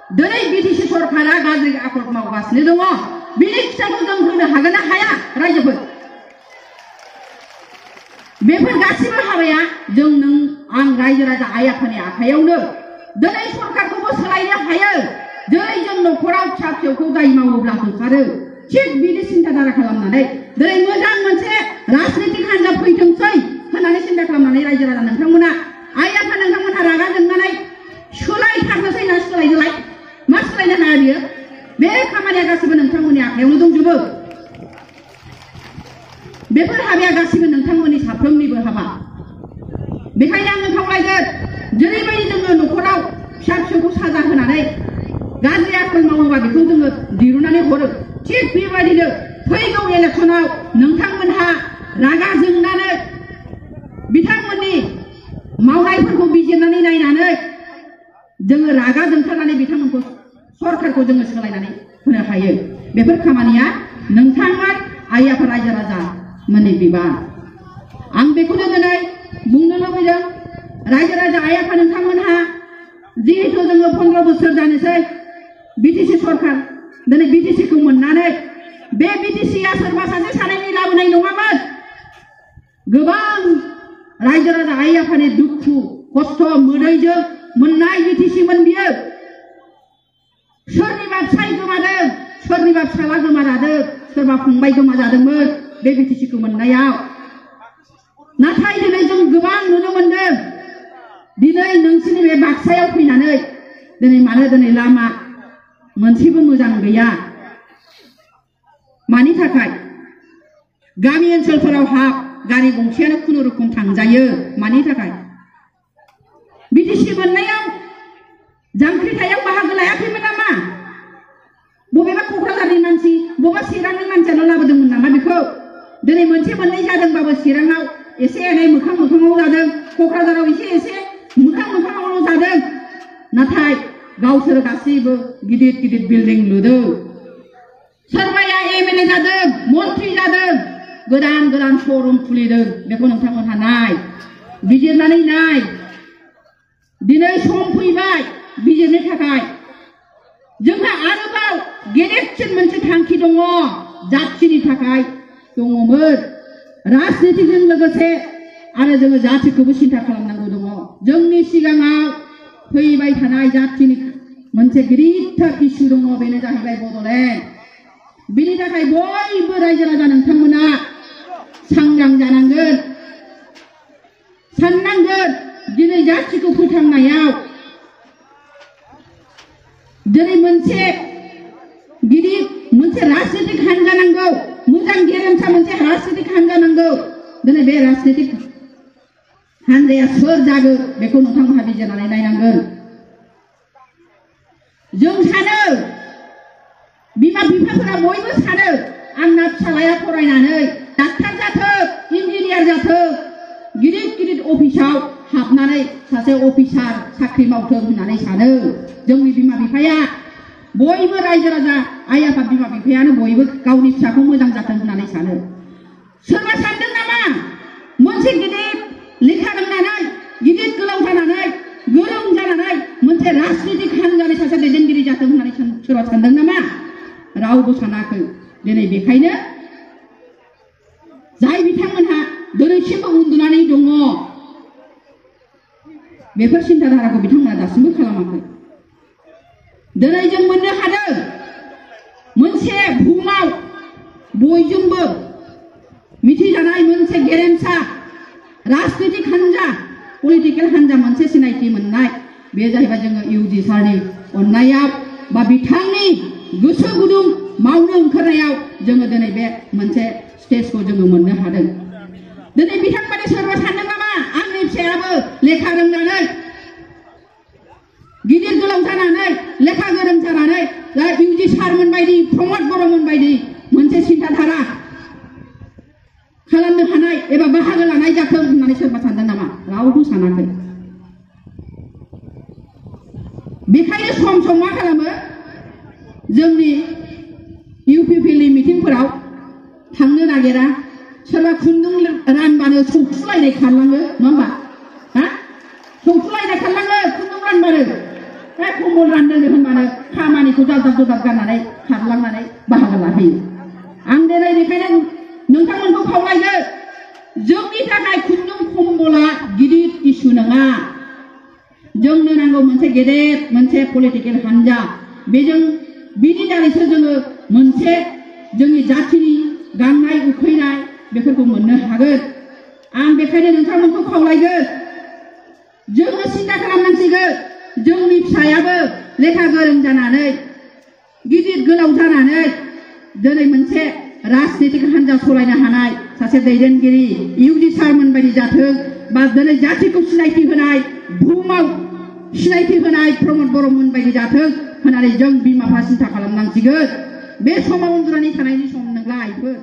दिनै बिटिसि सरकारा गाज्रि आखल मावगासिनो दङ बिनि फिथाइखौ जों होनो हागोन ना हाया रायजोफोर बेफोर गासिबो हाबाया जों नों आं रायजो राजा आइ आफानि आखायावनो दिनै सरकारखौबो सोलायनो हायो दिनै जों न'खराव फिसा फिसौखौ दाय मावोब्ला होखारो थिग बिदि सिन्ताधारा खालामनानै दिनै मोजां मोनसे राजनितिक हान्जा फैथोंसै होननानै सिन्ता खालामनानै रायजो राजा नोंथांमोना आइ आफा नोंथांमोनहा रागा जोंनानै सोलायथारनोसै ना सोलायदोलाय मा सोलायनो हाया बियो बे खामानिया गासिबो नोंथांमोननि आखायावनो दंजोबो बेफोर हाबाया गासिबो नोंथांमोननि साफ्रोमनिबो हाबा बेखायनो आङो खावलायगोन जेरैबायदि जोङो न'खराव फिसा फिसौखौ साजा होनानै गाज्रि आखल मावोबा बेखौ जोङो दिरुननानै हरो थिग बेबायदिनो फैगौ इलेक्सनाव नोंथांमोनहा रागा जोंनानै बिथांमोननि मावनायफोरखौ बिजिरनानै नायनानै जोङो रागा जोंथारनानै बिथांमोनखौ सरकारखौ जोङो सोलायनानै होनो हायो बेफोर खामानिया नोंथांमोन आइ आफा रायजो राजा मोननि बिबान आं बेखौनो दिनै बुंनो लुबैदों रायजो राजा आइ आफा नोंथांमोनहा जिहेतु जोङो 15 बोसोर जानोसै बिटिसि सरकार दिनै बिटिसिखौ मोननानै बे बिटिसिया सोरबा सासे सानैनि लाबोनाय नङामोन गोबां रायजो राजा आइ आफानि दुखु खस्थ' मोदैजों मोननाय बिटिसिमोन बियो सोरनिबा फिसाय गोमादों सोरनिबा फिसाला गोमाजादों सोरबा फंबाय गोमाजादोंमोन बे बिटिसिखौ मोननायाव नाथाय दिनै जों गोबां नुनो मोनदों दिनै नोंसिनि बे बाक्सायाव फैनानै दिनै मानो दिनै लामा मोनसेबो मोजां गैया मानि थाखाय गामि ओनसोलफोराव गारि गंसेयानो खुनुरुखुम थांजायो मानि थाखाय बिटिसि मोननायाव जांख्रिथायाव बाहागो लायाखैमोन नामा बबेबा क'क्राझारनि मानसि बबेबा चिरांनि मानसियाल' लाबोदोंमोन नामा बेखौ दिनै मोनसे मोननै जादोंबाबो चिराङाव एसे एनै मोखां मोखाङाव जादों क'क्राझाराव एसे मोखां मोखाङावल' जादों नाथाय गावसोर गासैबो गिदिर गिदिर बिल्डिं लुदों सोरबाया एमएलए जादों मन्त्रि जादों गोदान गोदान श'रुम खुलिदों बेखौ नोंथांमोनहा नाय बिजिरनानै नाय दिनै सम फैबाय बिजिरनो थाखाय जोंहा आरोबाव गेदेरसिन मोनसे थांखि दङ जाथिनि थाखाय दङमोन राजनितिजों लोगोसे आरो जोङो जातिखौबो सिन्ता खालामनांगौ दङ जोंनि सिगाङाव फैबाय थानाय जातिनि मोनसे गिदिरथार इस्यु दङ बेनो जाहैबाय बड'लेण्ड बिनि थाखाय बयबो रायजो राजा नोंथांमोना सांग्रां जानांगोन साननांगोन दिनै जातिखौ फोथांनायाव दिनै मोनसे गिदिर मोनसे राजनितिक हान्जा नांगौ मोजां गेरेमसा मोनसे राजनितिक हान्जा नांगौ दिनै बे राजनितिक हान्जाया सोर जागोन बेखौ नोंथांमोनहा बिजिरनानै नायनांगोन जों सानो बिमा बिफाफोरा बयबो सानो आंना फिसालाया फरायनानै डाक्टार जाथों इन्जिनियार जाथों गिदिर गिदिर अफिसाव हाबनानै सासे अफिसार साख्रि मावथों होननानै सानो जोंनि बिमा बिफाया बयबो रायजो राजा आइ आफा बिमा बिफायानो बयबो गावनि फिसाखौ मोजां जाथों होननानै सानो सोरबा सानदों नामा मोनसे गिदिर लेखा रोंनानै गिदिर गोलाव जानानै गोरों जानानै मोनसे राजनितिक हान्जानि सासे दैदेनगिरि जाथों होननानै सोरबा सानदों नामा रावबो सानाखै दिनै बेखायनो जाय बिथांमोनहा दिनैसिमबो उन्दुनानै दङ बेफोर सिन्ताधाराखौ बिथांमोना दासिमबो खालामाखै दिनै जों मोननो हादों मोनसे बुहुमाव बयजोंबो मिथिजानाय मोनसे गेरेमसा राजनितिक हान्जा पलिटिकेल हान्जा मोनसे सिनायथि मोननाय बे जाहैबाय जोङो इउजि सारनि अननायाव बा बिथांनि गोसो गुदुं मावनो ओंखारनायाव जोङो दिनै बे मोनसे स्टेजखौ जोङो मोननो हादों दिनै बिथांमोननि सोरबा सानदों नामा आंनि फिसायाबो लेखा रोंनानै गिदिर गोलाव जानानै लेखा गोरों जानानै इउजि सारमोन बायदि प्रमद बर'मोन बायदि मोनसे सिन्ताधारा खालामनो हानाय एबा बाहागो लानाय जाथों होननानै सोरबा सानदों नामा रावबो सानाखै बेखायनो सम सम मा खालामो जोंनि इउपिपिएलनि मिटिंफोराव थांनो नागिरा सोरबा खुन्दुं रानबानो सौखुलायनाय खारलाङो नङा होमबा सौखुलायनाय खारलाङो खुन्दुं रानबानो कम्बल रानदों होनबानो खामानिखौ दादाब गारनानै खारलांनानै बाहागो लाहैयो। आं दिनै बेखायनो नोंथांमोनखौ खावलायगोन, जोंनि थाखाय खुन्दुं कम्बला गिदिर इस्यु नङा। जोंनो नांगौ मोनसे गेदेर मोनसे पलिटिकेल हान्जा। बिनि दारैसो जोङो मोनसे जोंनि जाथिनि गांनाय उखैनाय बेफोरखौ मोननो हागोन। आं बेखायनो नोंथांमोनखौ खावलायगोन, जोङो सिन्था खालामनांसिगोन जोंनि फिसायाबो लेखा गोरों जानानै गिदिर गोलाव जानानै दिनै मोनसे राजनितिक हान्जा सालायनो हानाय सासे दैदेनगिरि इउडि सारमोन बायदि जाथों, बा दिनै जातिखौ सिनायथि होनाय बुहुमाव सिनायथि होनाय प्रमद बर'मोन बायदि जाथों होननानै जों बिमा बिफा सिन्था खालामनांसिगोन। बे समाव उन्दुनानै थानायनि सम नंला आइफोर।